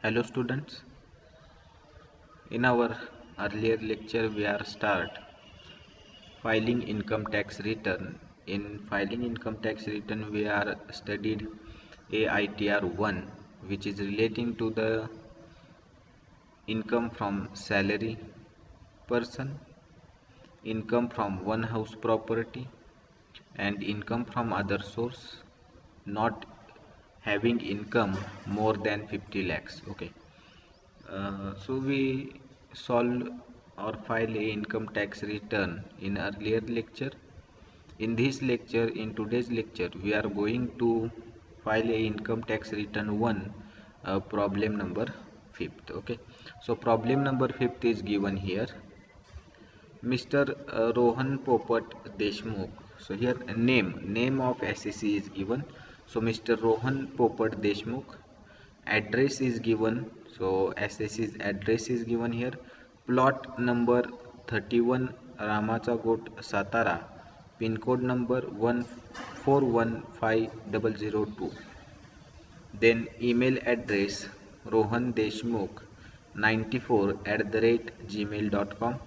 Hello students, in our earlier lecture we are start filing income tax return. In filing income tax return we are studied ITR 1, which is relating to the income from salary person, income from one house property and income from other source not having income more than 50 lakhs. Okay. So we solve or file a income tax return in earlier lecture. In this lecture, in today's lecture, we are going to file a income tax return 1, problem number 5th. Okay. So problem number 5th is given here. Mr. Rohan Popat Deshmukh. So here name of SEC is given. So Mr. Rohan Popat Deshmukh. Address is given. So SSC's address is given here. Plot number 31 Ramacha Got Satara. Pin code number 1415002. Then email address Rohan Deshmukh 94@gmail.com.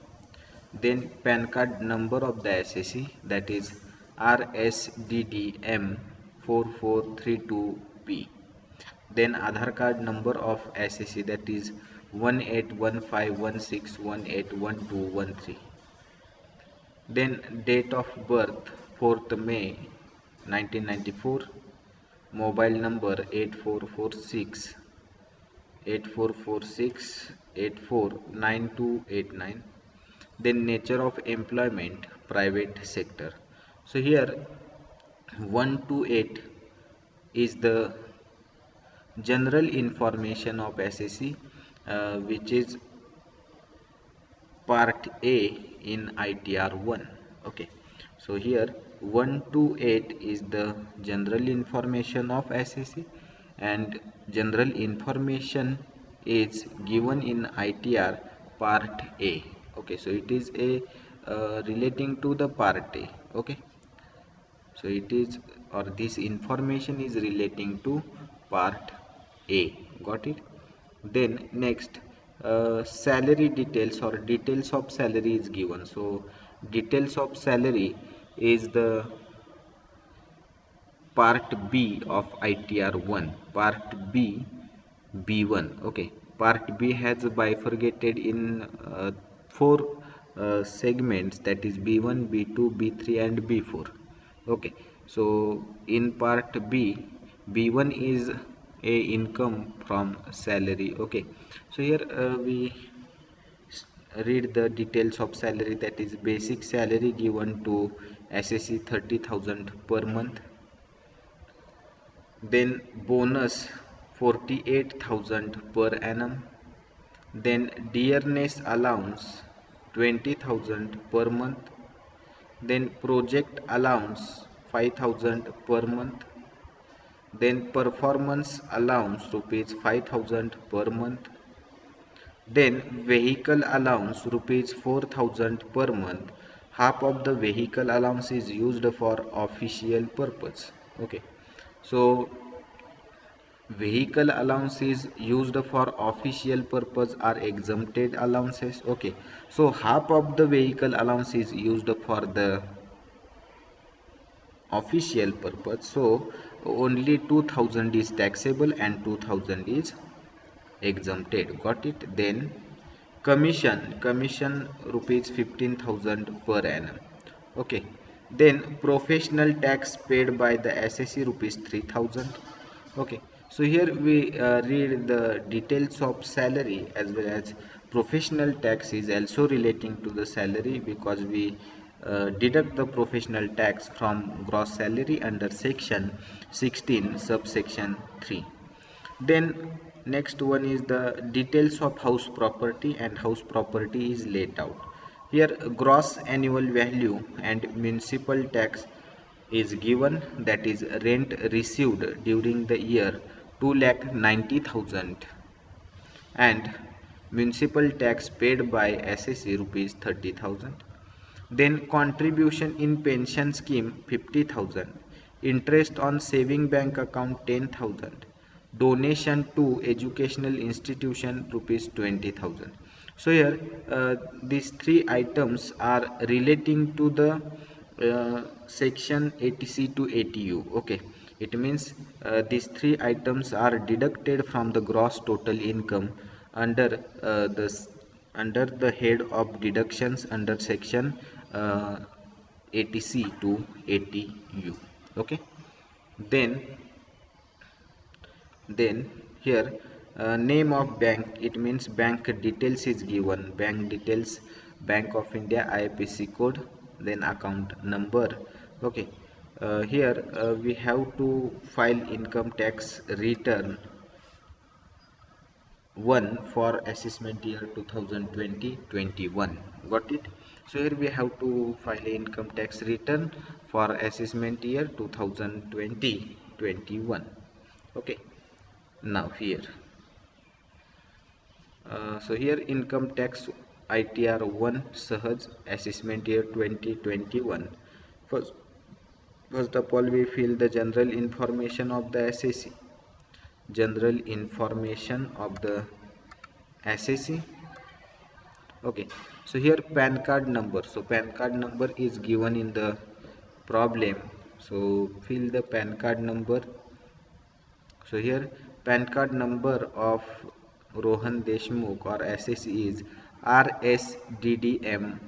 Then PAN card number of the SSC, that is RSDDM 4432P. Then Aadhaar card number of SSC, that is 181516181213. Then date of birth 4th May 1994. Mobile number 8446 849289. Then nature of employment private sector. So here 1 to 8 is the general information of SSC, which is part A in ITR 1. Okay, so here 1 to 8 is the general information of SSC, and general information is given in ITR part A. Okay, so it is a relating to the part A. Okay, so it is, or this information is relating to part A. Got it? Then next, salary details or details of salary is given. So details of salary is the part B of ITR 1. Part B, B1. Okay, part B has bifurcated in 4 segments, that is B1, B2, B3 and B4. Okay, so in part B, B1 is a income from salary. Okay, so here we read the details of salary, that is basic salary given to SSC 30,000 per month. Then bonus 48,000 per annum. Then dearness allowance 20,000 per month. Then project allowance 5,000 per month. Then performance allowance rupees 5,000 per month. Then vehicle allowance rupees 4,000 per month. Half of the vehicle allowance is used for official purpose. Okay, so vehicle allowance is used for official purpose are exempted allowances. Okay, so half of the vehicle allowance is used for the official purpose, so only 2,000 is taxable and 2,000 is exempted. Got it? Then commission rupees 15,000 per annum. Okay, then professional tax paid by the SSC rupees 3,000. Okay, so here we read the details of salary as well as professional tax is also relating to the salary, because we deduct the professional tax from gross salary under section 16 subsection 3. Then next one is the details of house property, and house property is laid out. Here gross annual value and municipal tax is given, that is rent received during the year 2,90,000 and municipal tax paid by SSC rupees 30,000. Then contribution in pension scheme 50,000, interest on saving bank account 10,000, donation to educational institution rupees 20,000. So here these three items are relating to the section 80C to 80U. Okay, it means these three items are deducted from the gross total income under under the head of deductions under section 80C to 80U. Okay, then here name of bank, it means bank details is given, bank details, Bank of India IFSC code, then account number. Okay, here we have to file income tax return 1 for assessment year 2020-21. Got it? So here we have to file income tax return for assessment year 2020-21. Okay, now here so here income tax ITR 1 Sahaj assessment year 2021. First, first of all, we fill the general information of the SSC. General information of the SSC. Okay, so here PAN card number. So PAN card number is given in the problem. So fill the PAN card number. So here PAN card number of Rohan Deshmukh or SSC is RSDDM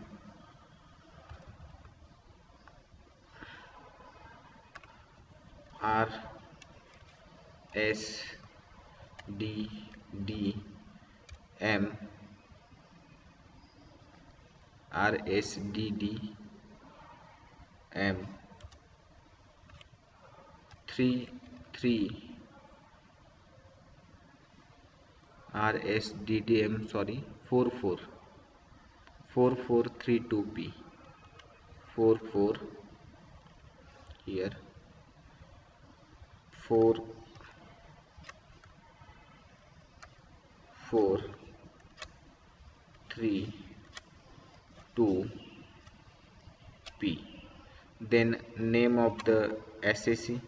RSDDM RSDDM 33 RSDDM sorry 4432P 44 here 4 4 3 2 P. Then name of the SSC,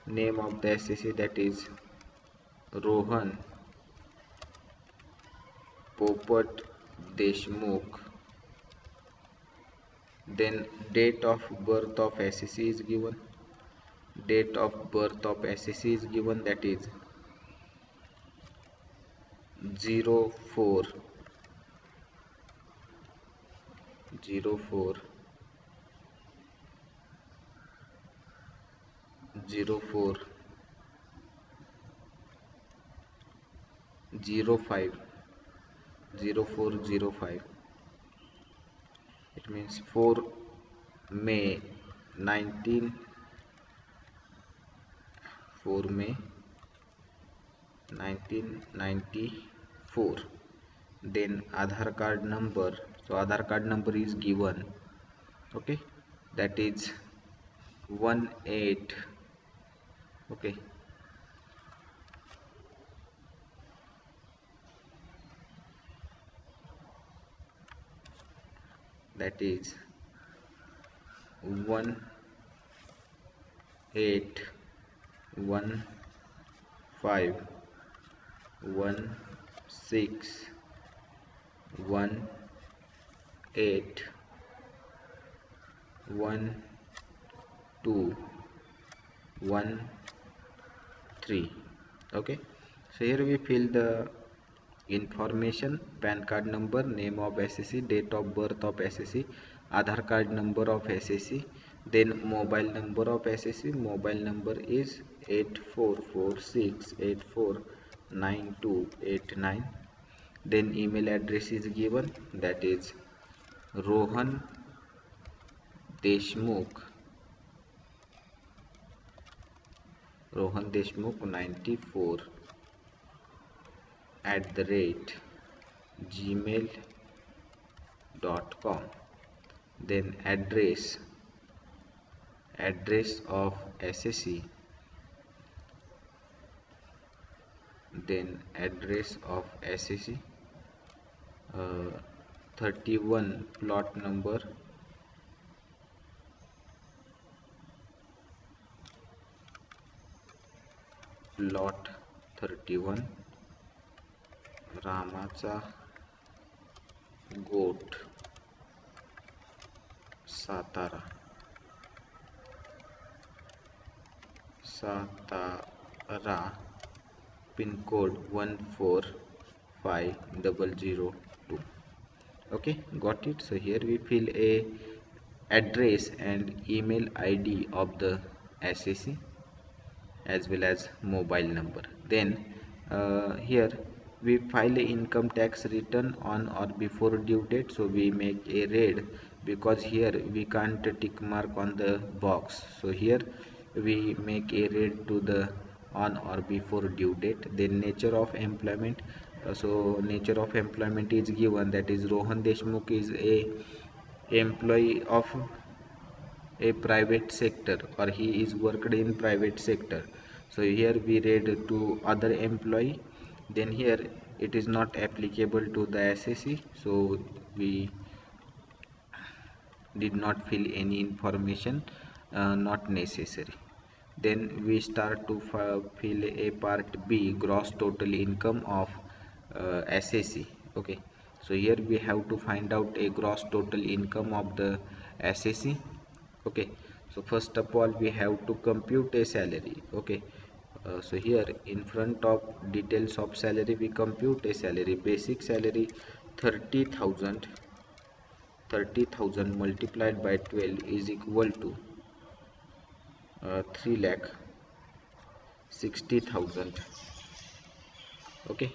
name of the SSC, that is Rohan Popat Deshmukh. Then date of birth of SSC is given, date of birth of SSC is given, that is 04 04 04 05 0405. It means 4 May 19 4 May 1994. Then Aadhaar card number. So Aadhaar card number is given. Okay, that is 18. Okay, that is 1815181213. Okay, so here we fill the information: PAN card number, name of SSC, date of birth of SSC, Aadhaar card number of SSC, then mobile number of SSC. Mobile number is 8446849289. Then email address is given, that is Rohan Deshmukh 94 @gmail.com. Then address of SSC, then address of SSC 31 plot number lot 31 रामाचा गोठ Satara pin code 14502. Okay, got it. So here we fill a address and email ID of the SAC as well as mobile number. Then here we file a income tax return on or before due date, so we make a red because here we can't tick mark on the box, so here we make a red to the on or before due date. Then nature of employment, so nature of employment is given, that is Rohan Deshmukh is a employee of a private sector, or he is worked in private sector, so here we read to other employee. Then here it is not applicable to the SSC, so we did not fill any information not necessary. Then we start to fill a part B, gross total income of SAC. Okay, so here we have to find out a gross total income of the SAC. Okay, so first of all we have to compute a salary. Okay, so here in front of details of salary we compute a salary. Basic salary 30,000 multiplied by 12 is equal to 3,60,000. Okay,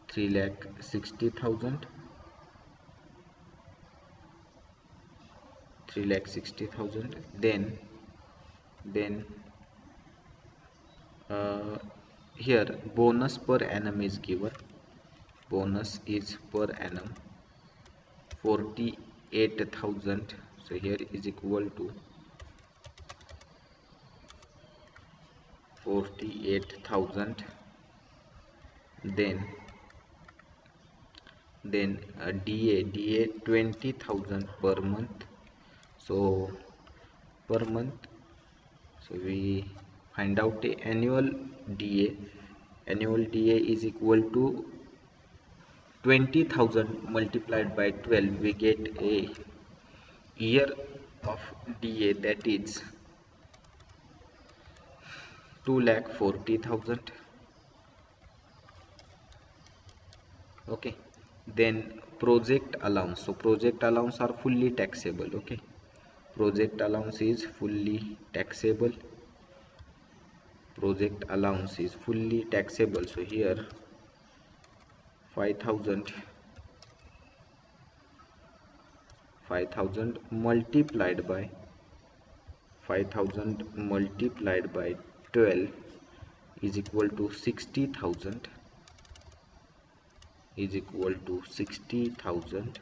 3,60,000, 3,60,000. Then here bonus per annum is given. Bonus is per annum 48,000, so here is equal to 48,000. Then DA 20,000 per month, so per month, so we find out the annual DA. Annual DA is equal to 20,000 multiplied by 12, we get a year of DA, that is 2,40,000. Okay, then project allowance, so project allowance are fully taxable. Okay, project allowance is fully taxable. Project allowance is fully taxable, so here 5,000 multiplied by 12 is equal to 60,000, is equal to 60,000.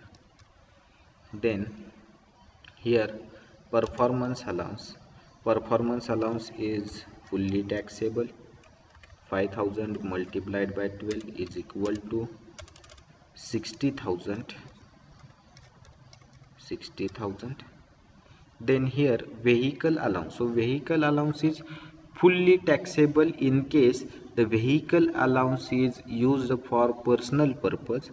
Then here performance allowance is fully taxable. 5,000 multiplied by 12 is equal to 60,000. Then here vehicle allowance, so vehicle allowance is fully taxable in case the vehicle allowance is used for personal purpose.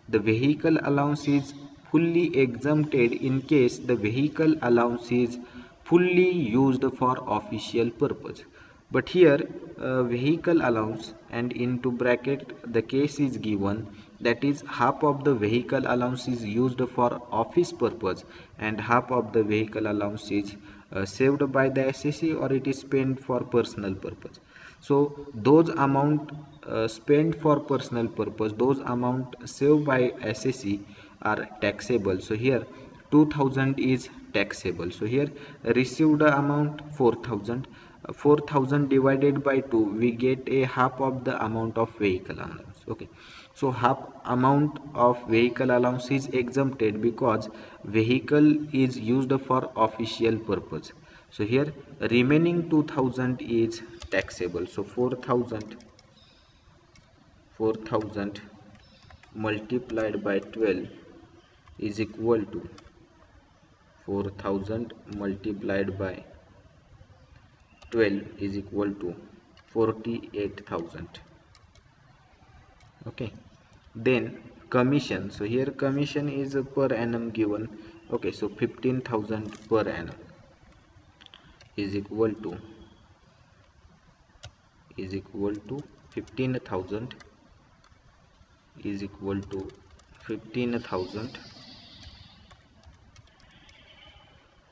The vehicle allowance is fully exempted in case the vehicle allowance is fully used for official purpose. But here vehicle allowance, and into bracket the case is given, that is half of the vehicle allowance is used for office purpose and half of the vehicle allowance is saved by the SSC, or it is spent for personal purpose. So those amount spent for personal purpose, those amount saved by SSC are taxable. So here 2,000 is taxable. So here received amount 4,000. 4,000 divided by 2, we get a half of the amount of vehicle allowance. Okay, so half amount of vehicle allowance is exempted because vehicle is used for official purpose. So here remaining 2,000 is taxable. So 4,000 multiplied by 12 is equal to 4,000 multiplied by 12 is equal to 48,000. Okay, then commission. So here commission is per annum given. Okay, so 15,000 per annum is equal to 15,000 is equal to 15,000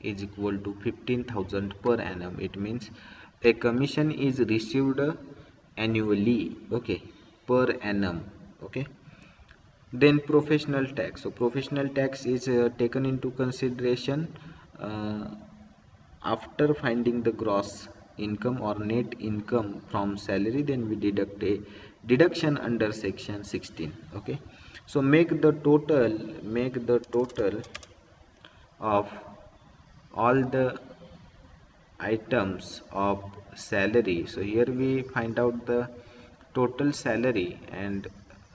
is equal to 15,000 per annum. It means a commission is received annually, okay, per annum. Okay, then professional tax. So professional tax is taken into consideration uh, after finding the gross income or net income from salary. Then we deduct a deduction under section 16. Okay, so make the total of all the items of salary. So here we find out the total salary and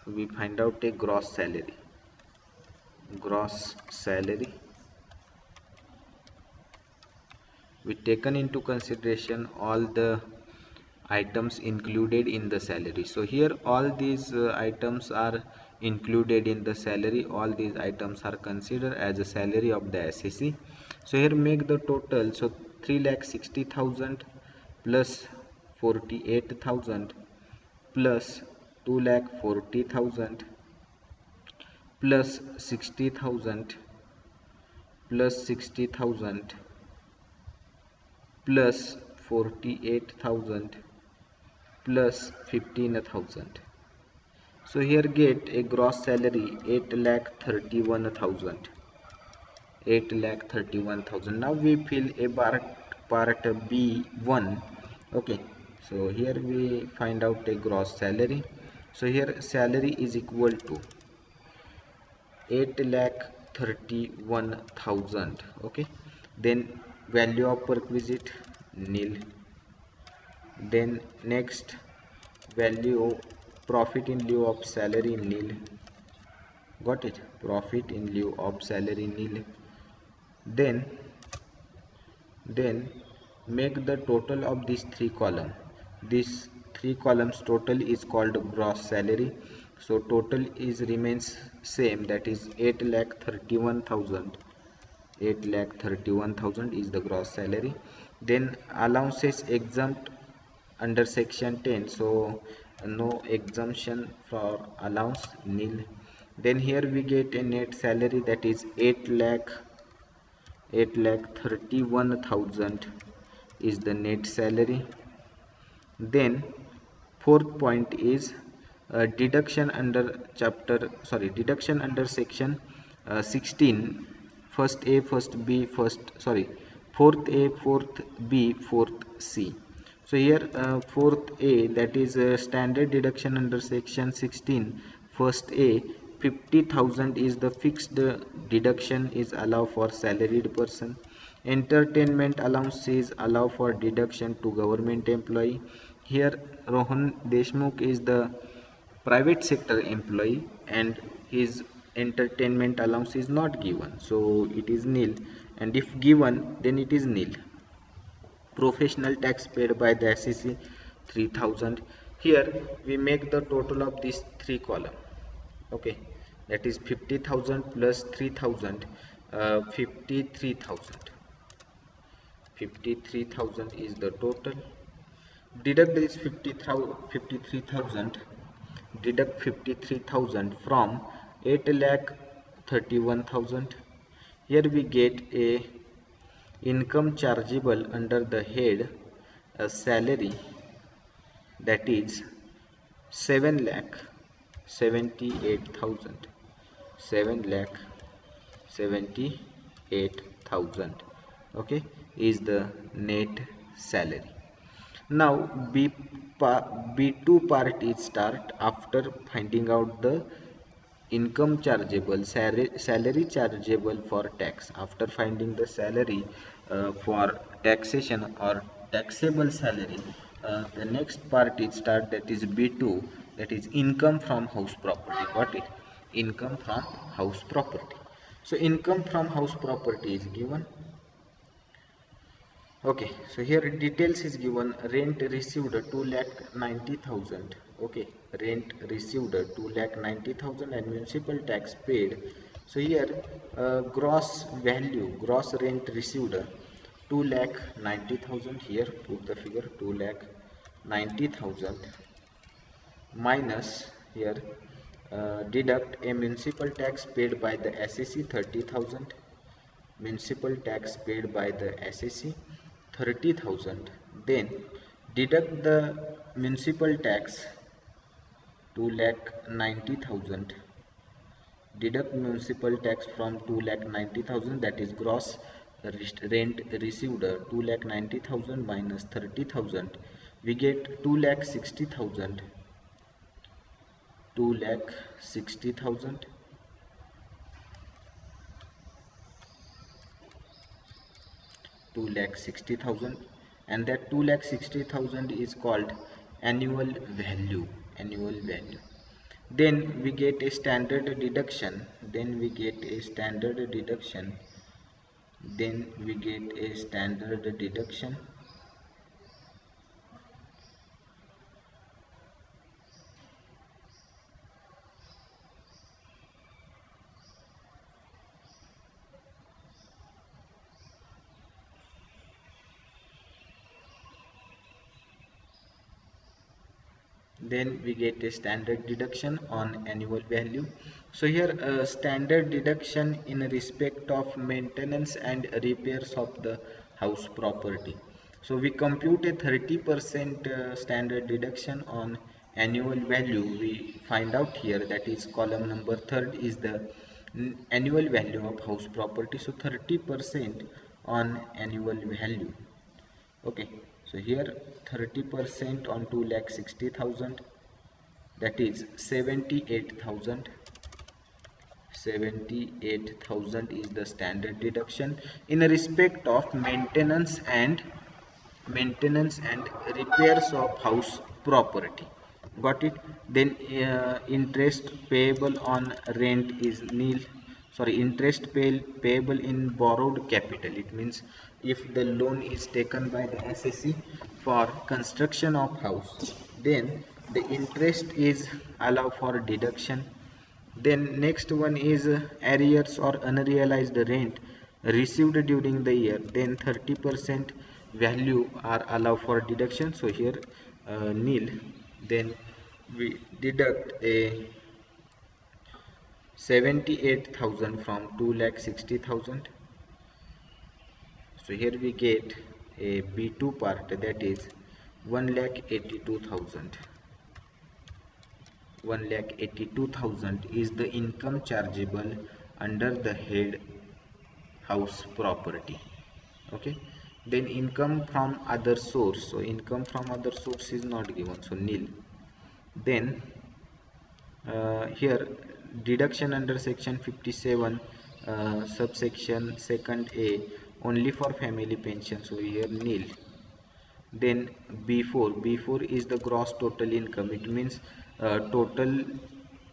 we find out a gross salary. We taken into consideration all the items included in the salary. So here all these items are included in the salary. All these items are considered as a salary of the SEC. So here make the total. So 3,60,000 plus 48,000 plus 2,40,000 plus 60,000 plus 60,000 plus 48,000 plus 15,000. So here get a gross salary 8,31,000. 8,31,000. Now we fill a part B1. Okay, so here we find out a gross salary. So here salary is equal to 8,31,000. Okay, then value of perquisite nil. Then next value of profit in lieu of salary nil. Got it? Profit in lieu of salary nil. Then make the total of these three columns. These three columns total is called gross salary. So total is remains same, that is 8,31,000. 8,31,000 is the gross salary. Then allowances exempt under section 10, so no exemption for allowance, nil. Then here we get a net salary, that is 8,31,000 is the net salary. Then fourth point is deduction under section 16, first A, first B, fourth A, fourth B, fourth C. So here fourth A, that is standard deduction under section 16, first A, 50,000 is the fixed deduction is allowed for salaried person. Entertainment allowance is allowed for deduction to government employee. Here Rohan Deshmukh is the private sector employee and his entertainment allowance is not given, so it is nil, and if given then it is nil. Professional tax paid by the SEC 3,000. Here we make the total of these three columns. Okay, that is 50,000 plus 3,000, 53,000. 53,000 is the total. Deduct this 53,000. Deduct 53,000 from 8,31,000. Here we get a income chargeable under the head a salary, that is 7,78,000. 7,78,000. Okay, is the net salary. Now B2 part is start after finding out the income chargeable, salary chargeable for tax. After finding the salary for taxation or taxable salary, the next part is start, that is B2, that is income from house property. Got it? Income from house property. So income from house property is given. Okay, so here details is given. Rent received 2,90,000. Okay, rent received 2,90,000 and municipal tax paid. So here gross value, gross rent received 2,90,000. Here put the figure 2,90,000 minus here deduct a municipal tax paid by the SEC 30,000, municipal tax paid by the SEC 30,000, then deduct the municipal tax 2,90,000, deduct municipal tax from 2,90,000, that is gross rent received 2,90,000 minus 30,000, we get 2,60,000, 2,60,000, 2,60,000, and that 2,60,000 is called annual value, annual value. Then we get a standard deduction, then we get a standard deduction, then we get a standard deduction. Then we get a standard deduction on annual value. So here standard deduction in respect of maintenance and repairs of the house property. So we compute a 30% standard deduction on annual value. We find out here, that is column number 3rd is the annual value of house property. So 30% on annual value. Okay, so here 30% on 2,60,000, that is 78,000. 78,000 is the standard deduction in respect of maintenance and repairs of house property. Got it? Then interest payable on rent is nil. Sorry, interest payable in borrowed capital. It means if the loan is taken by the SSC for construction of house, then the interest is allowed for deduction. Then next one is arrears or unrealized rent received during the year, then 30% value are allowed for deduction. So here nil. Then we deduct a 78,000 from 2,60,000. So here we get a B2 part, that is 1,82,000. 1,82,000 is the income chargeable under the head house property. Okay, then income from other source. So income from other source is not given, so nil. Then here deduction under section 57 subsection second A only for family pension, so here nil. Then B4 is the gross total income. It means total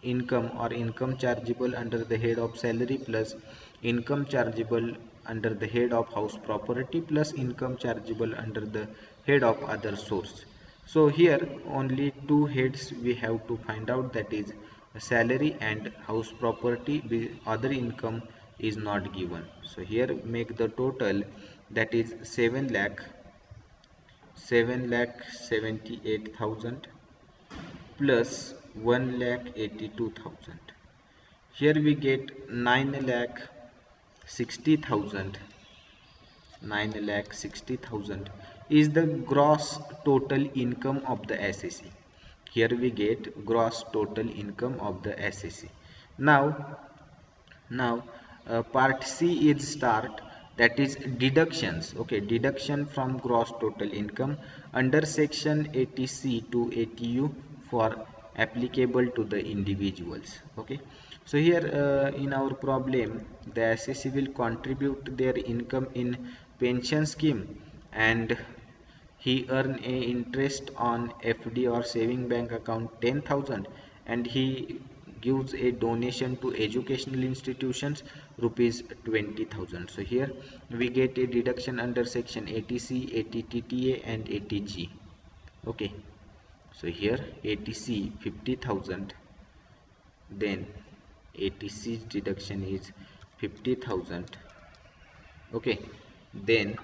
income or income chargeable under the head of salary plus income chargeable under the head of house property plus income chargeable under the head of other source. So here only two heads we have to find out, that is salary and house property. Other income is not given. So here make the total, that is 7,78,000 plus 1,82,000. Here we get 9,60,000. 9,60,000 is the gross total income of the SSC. Here we get gross total income of the SSC. Now part C is start, that is deductions. Okay, deduction from gross total income under section 80C to 80U for applicable to the individuals. Okay, so here in our problem the SSC will contribute their income in pension scheme and he earn a interest on FD or saving bank account 10,000 and he gives a donation to educational institutions rupees 20,000. So here we get a deduction under section 80C, 80TTA and 80G. Okay, so here 80C 50,000, then 80C deduction is 50,000. Okay, then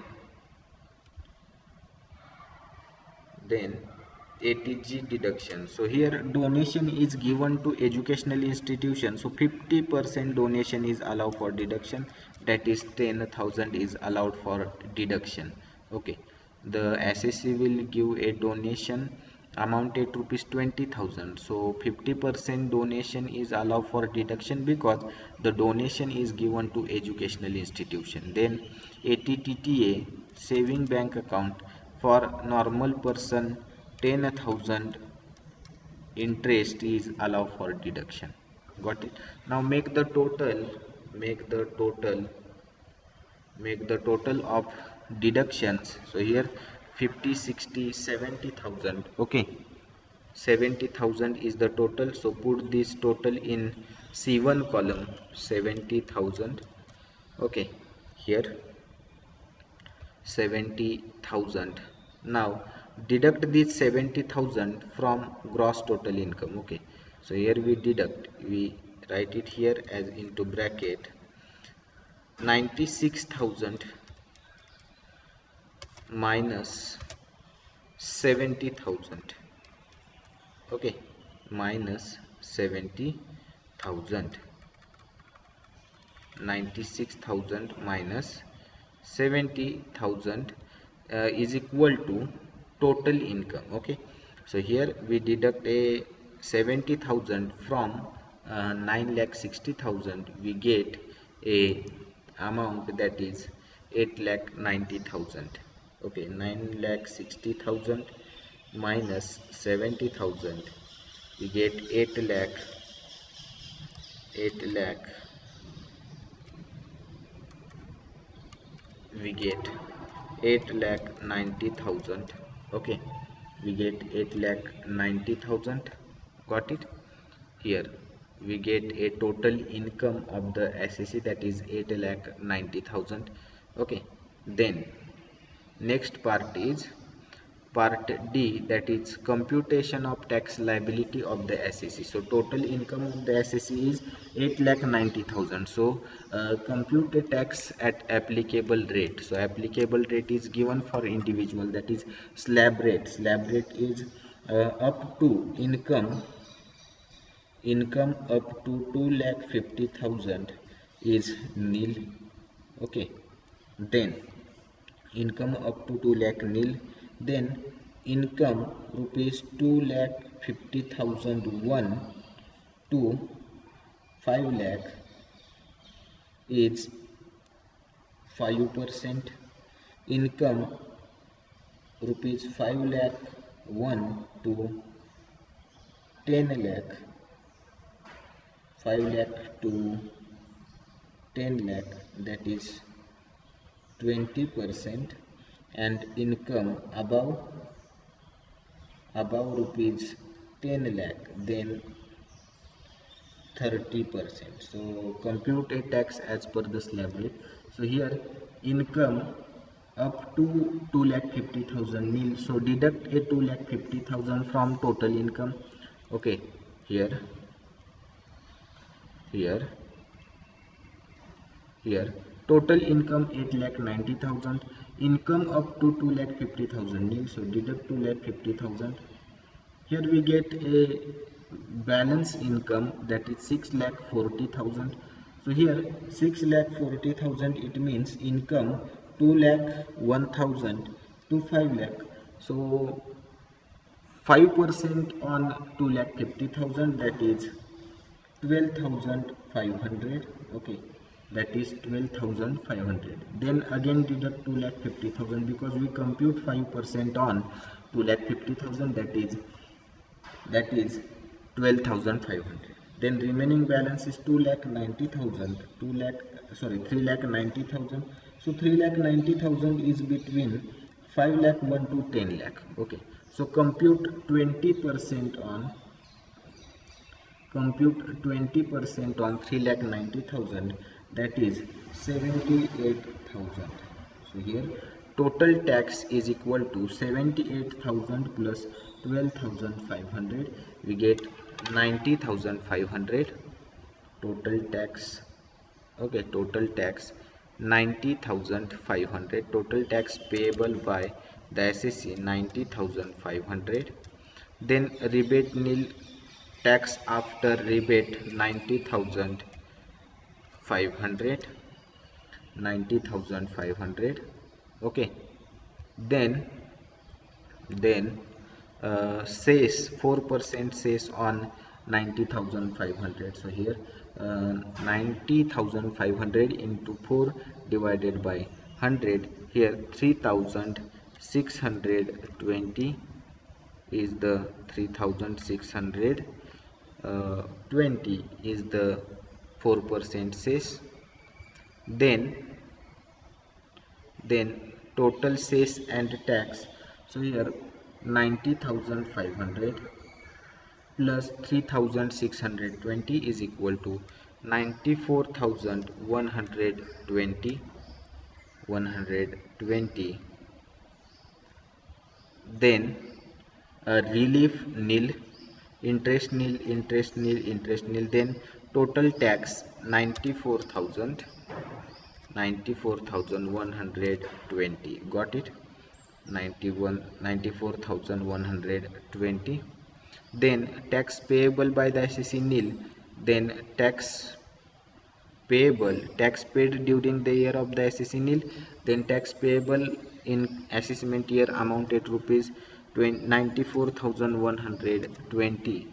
80G deduction. So here donation is given to educational institution, so 50% donation is allowed for deduction, that is 10,000 is allowed for deduction. Okay, the assessee will give a donation amounted to rupees 20,000, so 50% donation is allowed for deduction because the donation is given to educational institution. Then 80TTA saving bank account, for normal person 10,000 interest is allowed for deduction. Got it? Now make the total of deductions. So here 50, 60, 70,000. Okay, 70,000 is the total, so put this total in C1 column, 70,000. Okay, here 70,000. Now deduct this 70,000 from gross total income. Okay, so here we deduct, we write it here as into bracket 96,000 minus 70,000. Okay, minus 70,000, 96,000 minus 70,000 is equal to total income. Okay, so here we deduct a 70,000 from 9,60,000, we get a amount that is 8,90,000. Okay, 9,60,000 minus 70,000, we get 8 lakh, we get 8,90,000. Okay, we get 8,90,000. Got it? Here we get a total income of the assessee, that is 8,90,000. Okay, then next part is part D, that is computation of tax liability of the assessee. So total income of the assessee is 8,90,000. So compute the tax at applicable rate. So applicable rate is given for individual, that is slab rate. Slab rate is up to income up to 2,50,000 is nil. Okay, then income up to 2 lakh nil, then income rupees 2,50,001 to 5 lakh is 5%, income rupees 5 lakh 1 to 10 lakh, 5 lakh to 10 lakh, that is 20%, and income above rupees 10 lakh, then 30%. So compute a tax as per the slab rate. So here income up to 2,50,000 nil, so deduct a 2,50,000 from total income. Okay, here total income 8,90,000, income up to 2,50,000 nil, so deduct 2,50,000. Here we get a balance income, that is 6,40,000. So here 6,40,000, it means income 2,01,000 to 5 lakh. So 5% on 2,50,000, that is 12,500. Okay, that is 12,500. Then again deduct 2,50,000 because we compute 5% on 2,50,000, that is 12,500. Then remaining balance is 2,90,000, 3,90,000. So 3,90,000 is between 5 lakh 1 to 10 lakh. Okay, so compute 20% on compute 20% on 3,90,000, that is 78,000. So here total tax is equal to 78,000 plus 12,500, we get 90,500 total tax. Okay, total tax 90,500, total tax payable by the SSC 90,500. Then rebate nil, tax after rebate 90,500, 90,500. Okay, then cess 4% cess on 90,500. So here 90,500 into 4 divided by 100, here 3,620 is the 3,620 is the 4% cess. Then total cess and tax. So here 90,500 plus 3,620 is equal to 94,120. Then relief nil, interest nil, interest nil, interest nil. Then total tax 94,120. Got it? 94,120. Then tax payable by the SEC nil. Then tax paid during the year of the SEC nil. Then tax payable in assessment year amounted rupees 94,120.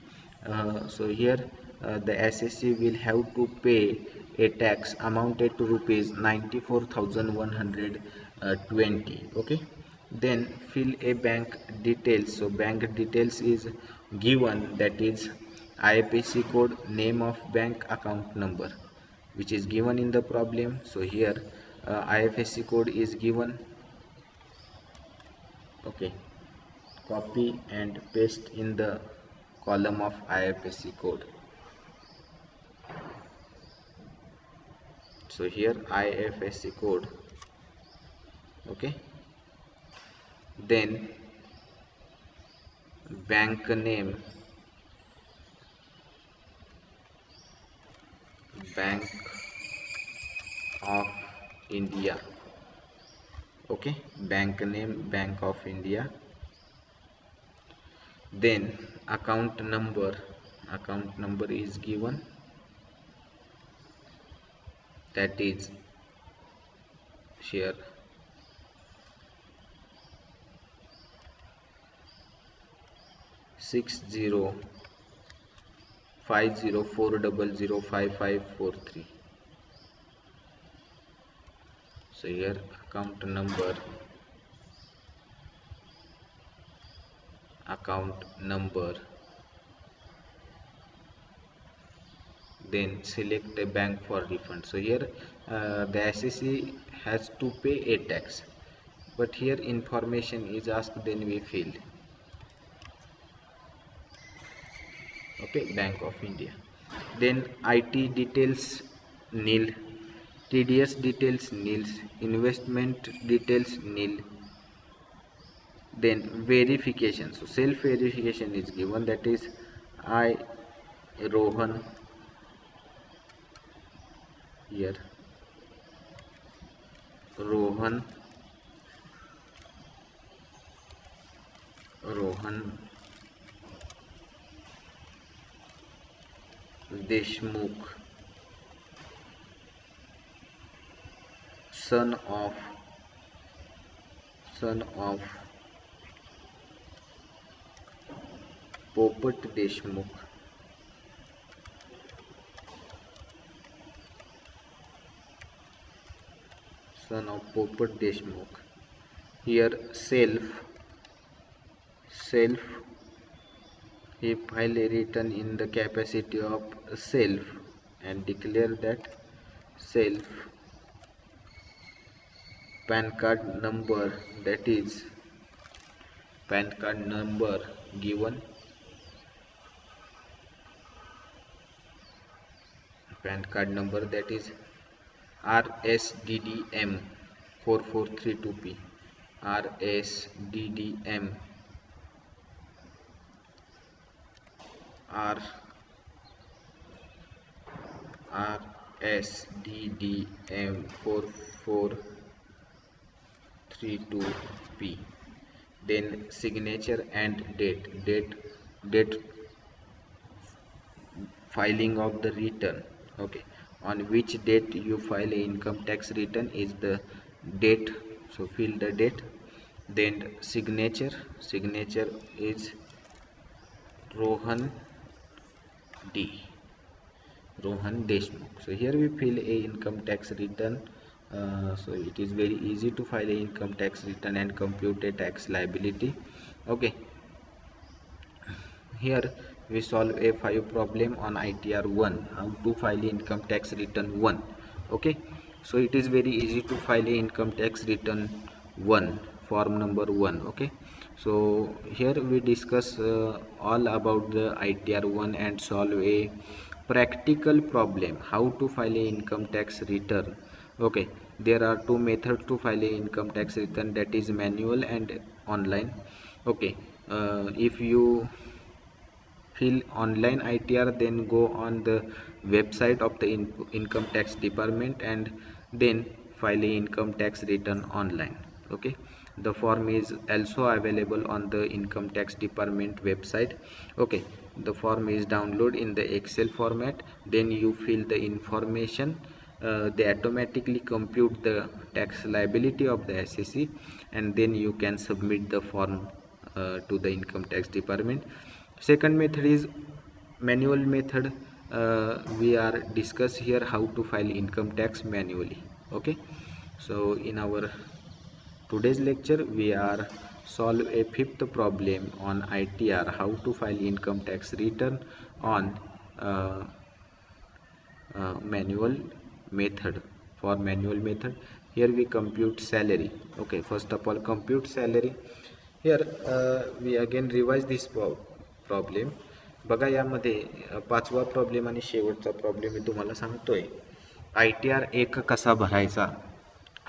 So here the SSC will have to pay a tax amounted to rupees 94,120. Okay, then fill a bank details. So bank details is given, that is IFSC code, name of bank, account number, which is given in the problem. So here IFSC code is given. Okay, copy and paste in the column of IFSC code. So here IFSC code. Okay, then bank name, Bank of India. Okay, bank name, Bank of India. Then account number is given, that is here 605040005543. So here account number, then select a bank for refund. So here the SEC has to pay a tax, but here information is asked, then we fill. Okay, Bank of India. Then IT details nil, TDS details nil, investment details nil. Then verification, so self verification is given, that is I Rohan, here Rohan Deshmukh, son of Popat Deshmukh, son of Popat Deshmukh. Here self, he filed a return in the capacity of self and declare that self. PAN card number, that is PAN card number given, PAN card number, that is RSDDM 4432P, RSDDM RSDDM 4432P. Then signature and date filing of the return. Okay, on which date you file a income tax return is the date, so fill the date. Then signature is Rohan Deshmukh. So here we fill a income tax return. So it is very easy to file a income tax return and compute a tax liability. Okay, here we solve a 5 problem on ITR 1, how to file income tax return 1. Okay, so it is very easy to file a income tax return 1, form number 1. Okay, so here we discuss all about the ITR 1 and solve a practical problem how to file a income tax return. Okay, there are two methods to file a income tax return, that is manual and online. Okay, if you fill online ITR, then go on the website of the income tax department and then file a income tax return online. Okay, the form is also available on the income tax department website. Okay, the form is download in the Excel format, then you fill the information. They automatically compute the tax liability of the assessee, and then you can submit the form to the income tax department. Second method is manual method. We are discuss here how to file income tax manually. Okay, so in our today's lecture we are solve a fifth problem on ITR, how to file income tax return on manual method. For manual method, here we compute salary. Okay, first of all compute salary. Here we again revise this problem. बघा यामध्ये पाचवा problem आणि शेवटचा problem मी तुम्हाला सांगतोय. ITR 1 कसा भरायचा.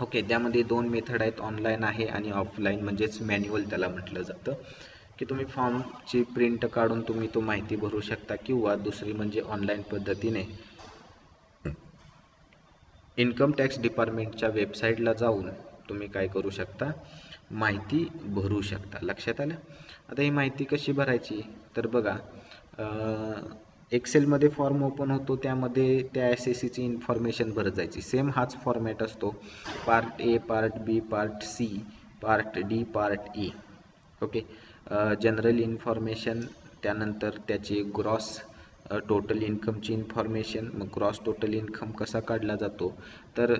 Okay, त्यामध्ये दोन मेथड आहेत, ऑनलाईन आहे आणि ऑफलाईन, म्हणजेच मॅन्युअल त्याला म्हटलं जातं. की तुम्ही फॉर्मची प्रिंट काढून तुम्ही तो माहिती भरू शकता, किंवा दुसरी म्हणजे ऑनलाईन पद्धतीने इन्कम टॅक्स डिपार्टमेंटच्या वेबसाईटला जाऊन तुम्ही काय करू शकता, माहिती भरू शकता. लक्षात आलं. आता ही माहिती कशी भरायची तर बघा, एक्सेलमध्ये फॉर्म ओपन होतो, त्यामध्ये त्या एसएससीची इन्फॉर्मेशन भरत जायची. सेम हाच फॉर्मॅट असतो, part A, part B, part C, part D, part E. Okay, general information, त्यानंतर त्याची ग्रॉस टोटल इन्कमची इन्फॉर्मेशन. मग ग्रॉस टोटल इन्कम कसा काढला जातो तर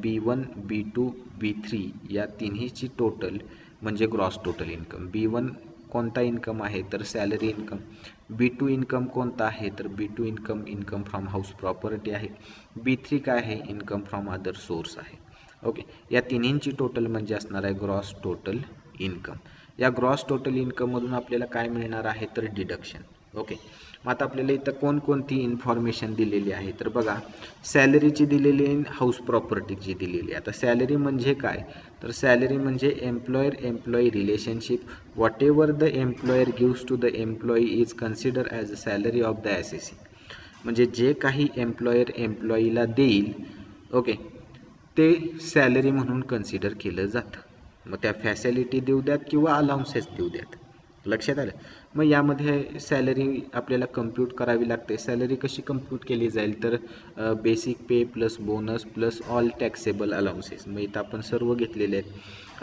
B1, B2, B3 या तिन्हीची टोटल म्हणजे ग्रॉस टोटल इन्कम. B1 कोणता इन्कम आहे तर सॅलरी इन्कम. B2 इन्कम कोणता आहे तर B2 income from house property आहे. B3 काय आहे, इन्कम फ्रॉम अदर सोर्स आहे. ओके, या तिन्हींची टोटल म्हणजे असणार आहे ग्रॉस टोटल इन्कम. या ग्रॉस टोटल इन्कममधून आपल्याला काय मिळणार आहे तर डिडक्शन. ओके, मग आता आपल्याला इथं कोणकोणती इन्फॉर्मेशन दिलेली आहे तर बघा, सॅलरीची दिलेली आहे, हाऊस प्रॉपर्टीची दिलेली आहे. आता सॅलरी म्हणजे काय तर सॅलरी म्हणजे employee relationship. Whatever the employer gives to the employee is consider as a salary of the SSC. म्हणजे जे काही एम्प्लॉयर एम्प्लॉईला देईल, ओके, ते सॅलरी म्हणून कन्सिडर केलं जातं. मग त्या फॅसिलिटी देऊ द्यात किंवा अलाउन्सेस देऊ द्यात. लक्षात आलं. मग यामध्ये सॅलरी आपल्याला कम्प्यूट करावी लागते. सॅलरी कशी कम्प्यूट केली जाईल तर basic pay plus bonus plus all taxable allowances. मग इथं आपण सर्व घेतलेले आहेत.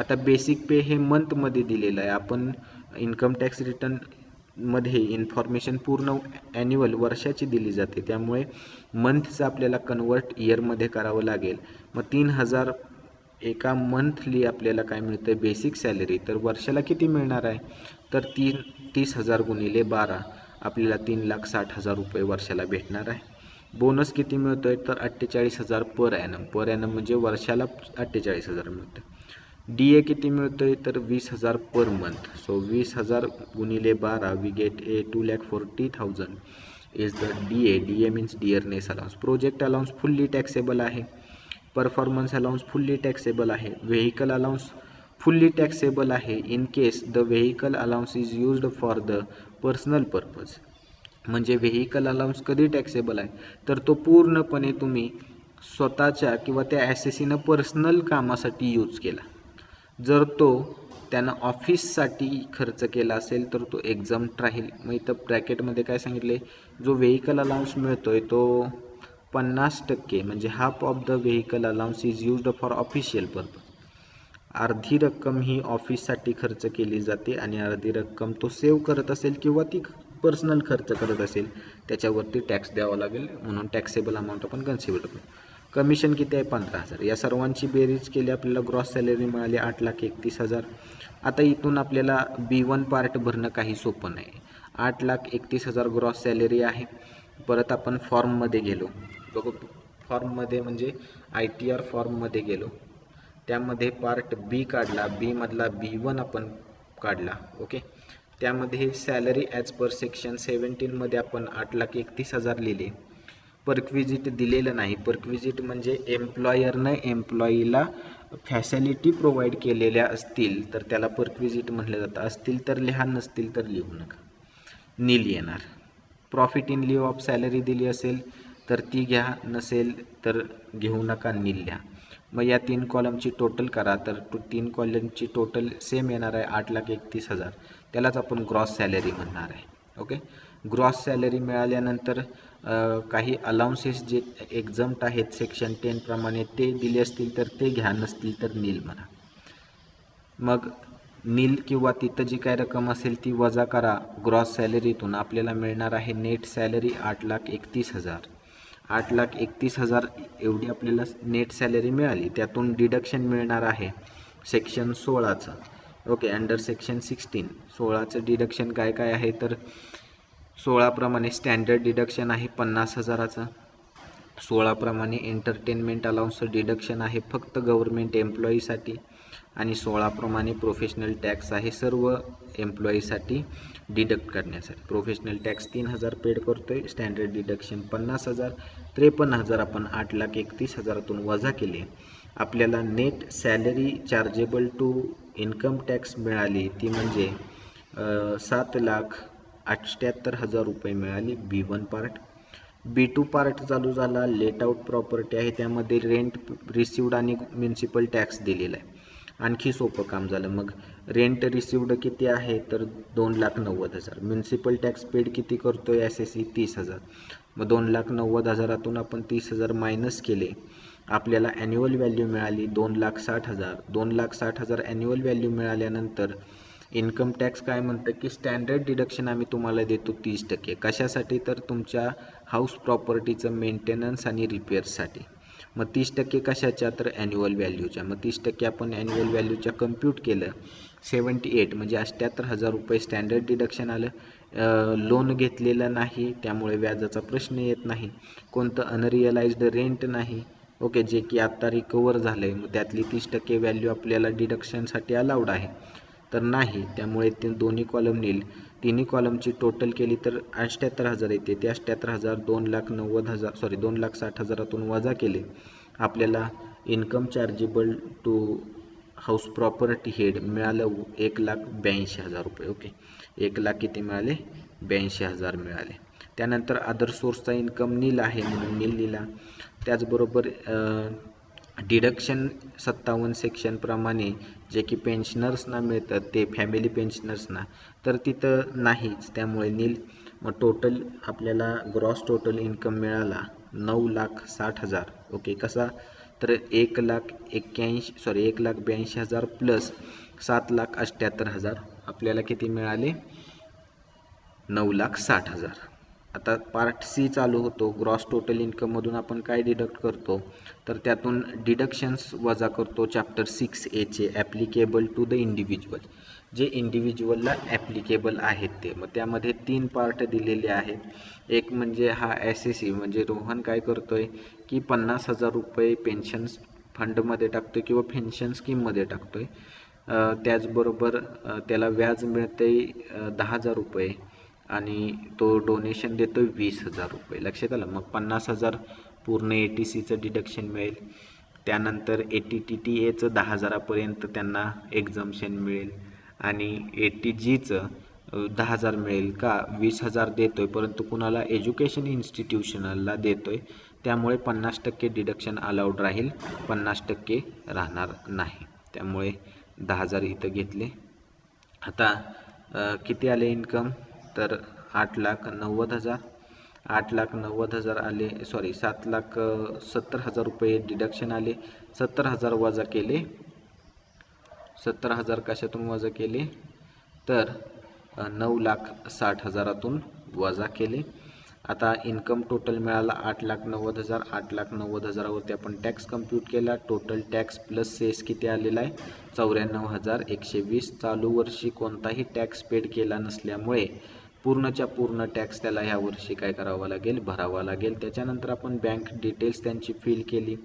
आता बेसिक पे हे मंथमध्ये दिलेलं आहे. आपण इन्कम टॅक्स रिटर्न मध्ये इन्फॉर्मेशन पूर्ण ॲन्युअल वर्षाची दिली जाते, त्यामुळे मंथचं आपल्याला कन्वर्ट इयरमध्ये करावं लागेल. मग 3000 एका मंथली आपल्याला काय मिळतं बेसिक सॅलरी. तर वर्षाला किती मिळणार आहे तर 30,000 गुणिले 12 आपल्याला 3,60,000 रुपये वर्षाला भेटणार आहे. बोनस किती मिळतोय तर 48,000 पर ॲनम म्हणजे वर्षाला 48,000 मिळतं. DA किती मिळतोय तर 20,000 पर मंथ. सो 20,000 गुणिले 12 we get 2,40,000 is the DA means dearness allowance. Project allowance fully taxable आहे. परफॉर्मन्स अलाउन्स फुल्ली टॅक्सेबल आहे. व्हेकल अलाउन्स फुल्ली टॅक्सेबल आहे in case the vehicle allowance is used for the personal purpose. म्हणजे vehicle allowance कधी taxable आहे तर तो पूर्णपणे तुम्ही स्वतःच्या किंवा त्या ॲसेसीनं पर्सनल कामासाठी यूज केला. जर तो त्यानं ऑफिससाठी खर्च केला असेल तर तो एक्झम्प्ट राहील. मग इथं ब्रॅकेटमध्ये काय सांगितले, जो व्हेकल अलाउन्स मिळतोय तो 50% म्हणजे half of the vehicle allowance is used for official purpose. अर्धी रक्कम ही ऑफिससाठी खर्च केली जाते आणि अर्धी रक्कम तो सेव्ह करत असेल किंवा ती पर्सनल खर्च करत असेल त्याच्यावरती टॅक्स द्यावा लागेल, म्हणून टॅक्सेबल अमाऊंट आपण कन्सिडर करू. कमिशन किती आहे 15,000. या सर्वांची बेरीज केली आपल्याला ग्रॉस सॅलरी मिळाली 8,31,000. आता इथून आपल्याला B1 पार्ट भरणं काही सोपं नाही. 8,31,000 ग्रॉस सॅलरी आहे. परत आपण फॉर्ममध्ये गेलो बघू, फॉर्ममध्ये म्हणजे ITR फॉर्ममध्ये गेलो, त्यामध्ये पार्ट B काढला, B मधला B1 आपण काढला. ओके, त्यामध्ये सॅलरी ॲज पर सेक्शन 17 मध्ये आपण 8,31,000 लिहिले. परक्विजिट दिलेलं नाही. परक्विजिट म्हणजे एम्प्लॉयरनं एम्प्लॉईला फॅसिलिटी प्रोव्हाइड केलेल्या असतील तर त्याला परक्विजिट म्हटलं जातं. असतील तर लिहा, नसतील तर लिहू नका, नील येणार. Profit in lieu of salary दिली असेल तर ती घ्या, नसेल तर घेऊ नका, नील लिहा. मग या 3 कॉलमची टोटल करा तर 3 कॉलमची टोटल सेम येणार आहे 8,31,000. त्यालाच आपण ग्रॉस सॅलरी म्हणणार आहे. ओके, ग्रॉस सॅलरी मिळाल्यानंतर काही अलाउन्सेस जे एक्झम्प्ट आहेत सेक्शन 10 प्रमाणे ते दिले असतील तर ते घ्या, नसतील तर नील म्हणा. मग नील किंवा तिथं जी काय रक्कम असेल ती वजा करा ग्रॉस सॅलरीतून. आपल्याला मिळणार आहे नेट सॅलरी 8,31,000. 8,31,000 एवढी आपल्याला नेट सॅलरी मिळाली. त्यातून डिडक्शन मिळणार आहे सेक्शन 16चं. ओके, अंडर सेक्शन 16 16चं डिडक्शन काय काय आहे तर 16 प्रमाणे स्टँडर्ड डिडक्शन आहे 50,000चं. 16 प्रमाणे एंटरटेनमेंट अलाउन्सचं डिडक्शन आहे फक्त गव्हर्नमेंट एम्प्लॉईसाठी. आणि 16 प्रमाणे प्रोफेशनल टॅक्स आहे सर्व एम्प्लॉईसाठी डिडक्ट करण्यासाठी. प्रोफेशनल टॅक्स 3,000 पेड करतोय, स्टँडर्ड डिडक्शन 50,000. 53,000 आपण 8,31,000तून वजा केले. आपल्याला net salary chargeable to income tax मिळाली, ती म्हणजे 7,78,000 रुपये मिळाली. B1 part. B2 पार्ट चालू झाला. लेट आउट प्रॉपर्टी आहे, त्यामध्ये रेंट रिसिव्ड आणि म्युन्सिपल टॅक्स दिलेला आहे. आणखी सोपं काम झालं. मग रेंट रिसिव्ड किती आहे तर 2,90,000. म्युन्सिपल टॅक्स पेड किती करतोय SSE 30,000. मग 2,90,000तून आपण 30,000 मायनस केले. आपल्याला ॲन्युअल व्हॅल्यू मिळाली 2,60,000. 2,60,000 ॲन्युअल व्हॅल्यू मिळाल्यानंतर इन्कम टॅक्स काय म्हणतं की स्टँडर्ड डिडक्शन आम्ही तुम्हाला देतो 30%. कशासाठी तर तुमच्या हाऊस प्रॉपर्टीचं मेंटेनन्स आणि रिपेअर्ससाठी. मग 30% कशाच्या तर ॲन्युअल व्हॅल्यूच्या. मग 30% आपण ॲन्युअल व्हॅल्यूच्या कम्प्यूट केलं. 78 म्हणजे 78,000 रुपये स्टँडर्ड डिडक्शन आलं. लोन घेतलेलं नाही त्यामुळे व्याजाचा प्रश्न येत नाही. कोणतं अनरिअलाइज्ड रेंट नाही. ओके, जे की आत्ता रिकवर झालं आहे, मग त्यातली 30% व्हॅल्यू आपल्याला डिडक्शनसाठी अलाउड आहे तर नाही, त्यामुळे ते दोन्ही कॉलम नील. तिन्ही कॉलमची टोटल केली तर 78,000 येते. ते 78,000 2,60,000तून वजा केले. आपल्याला income chargeable to house property head मिळालं 1,82,000 रुपये. ओके, 1,00,000 किती मिळाले 82,000 मिळाले. त्यानंतर अदर सोर्सचा इन्कम नील आहे म्हणून नील लिहिला. त्याचबरोबर डिडक्शन 57 सेक्शन प्रमाणे जे की पेन्शनर्सना मिळतात ते फॅमिली पेन्शनर्सना तर तिथं नाहीच, त्यामुळे नील. मग टोटल आपल्याला ग्रॉस टोटल इन्कम मिळाला 9,60,000. ओके, कसा तर 1,82,000 प्लस 7,78,000 आपल्याला किती मिळाले 9,60,000. आता पार्ट C चालू होतो. ग्रॉस टोटल इन्कममधून आपण काय डिडक्ट करतो तर त्यातून डिडक्शन्स वजा करतो chapter 6A applicable to the individual. जे इंडिव्हिज्युअलला ॲप्लिकेबल आहेत ते. मग त्यामध्ये 3 पार्ट दिलेले आहेत. एक म्हणजे हा SSE म्हणजे रोहन काय करतोय की 50,000 रुपये पेन्शन फंडमध्ये टाकतोय किंवा पेन्शन स्कीममध्ये टाकतोय. त्याचबरोबर त्याला व्याज मिळतंय 10,000 रुपये आणि तो डोनेशन देतोय 20,000 रुपये. लक्षात आलं. मग 50,000 पूर्ण ATCचं डिडक्शन मिळेल. त्यानंतर ATTTAचं 10,000पर्यंत त्यांना एक्झम्पशन मिळेल आणि ATGचं 10,000 मिळेल. का 20,000 देतोय परंतु कुणाला एज्युकेशन इन्स्टिट्यूशनला देतोय, त्यामुळे 50% डिडक्शन अलाउड राहील, 50% राहणार नाही. त्यामुळे 10,000 इथं घेतले. आता किती आले इन्कम, तर 8,90,000. 8,90,000 आले, सॉरी 7,70,000 रुपये डिडक्शन आले. 70,000 वजा केले. 70,000 कशातून वजा केले, तर 9,60,000 वजा केले. आता इन्कम टोटल मिळाला 8,90,000. 8,90,000वरती आपण टॅक्स कम्प्यूट केला. टोटल टॅक्स प्लस सेस किती आलेला आहे, 94,120. चालू वर्षी कोणताही टॅक्स पेड केला नसल्यामुळे पूर्णच्या पूर्ण टॅक्स त्याला ह्या वर्षी काय करावा लागेल, भरावा लागेल. त्याच्यानंतर आपण बँक डिटेल्स त्यांची फिल केली.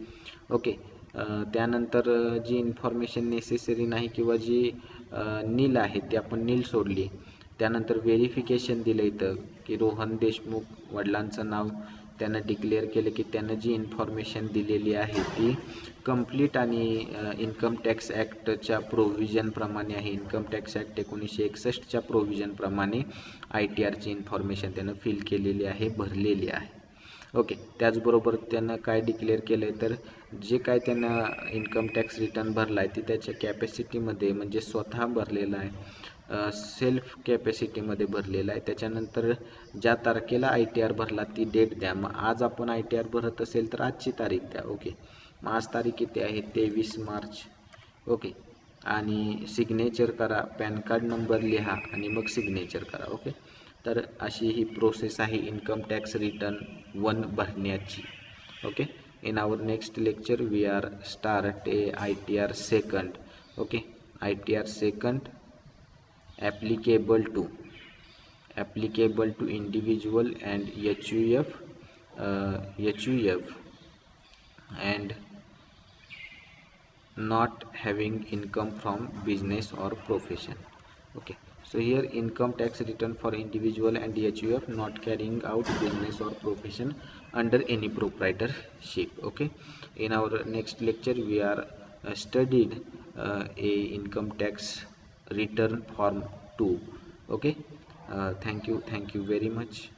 ओके. त्यानंतर जी इन्फॉर्मेशन नेसेसरी नाही किंवा जी नील आहे ती आपण नील सोडली. त्यानंतर व्हेरिफिकेशन दिलं इथं की रोहन देशमुख वडिलांचं नाव त्यानं डिक्लेअर केलं की त्यानं जी इन्फॉर्मेशन दिलेली आहे ती कंप्लीट आणि इन्कम टॅक्स ॲक्टच्या प्रोव्हिजनप्रमाणे आहे. इन्कम टॅक्स ॲक्ट 1961च्या प्रोव्हिजनप्रमाणे ITRची इन्फॉर्मेशन त्यानं फिल केलेली आहे, भरलेली आहे. ओके. त्याचबरोबर त्यानं काय डिक्लेअर केलं आहे, तर जे काय त्यानं इन्कम टॅक्स रिटर्न भरला आहे ती त्याच्या कॅपॅसिटीमध्ये म्हणजे स्वतः भरलेला आहे, सेल्फ कॅपॅसिटीमध्ये भरलेला आहे. त्याच्यानंतर ज्या तारखेला ITR भरला ती डेट द्या. मग आज आपण ITR भरत असेल तर आजची तारीख द्या. ओके. मग आज तारीख किती आहे, 23 मार्च. ओके. आणि सिग्नेचर करा, पॅन कार्ड नंबर लिहा आणि मग सिग्नेचर करा. ओके. तर अशी ही प्रोसेस आहे इन्कम टॅक्स रिटर्न 1 भरण्याची. Okay. In our next lecture we are start ITR second. Okay. ITR second applicable to individual and HUF and not having income from business or profession. Okay. So here income tax return for individual and HUF not carrying out business or profession under any proprietorship. Okay. In our next lecture we are studied a income tax return form 2. Okay. Thank you very much.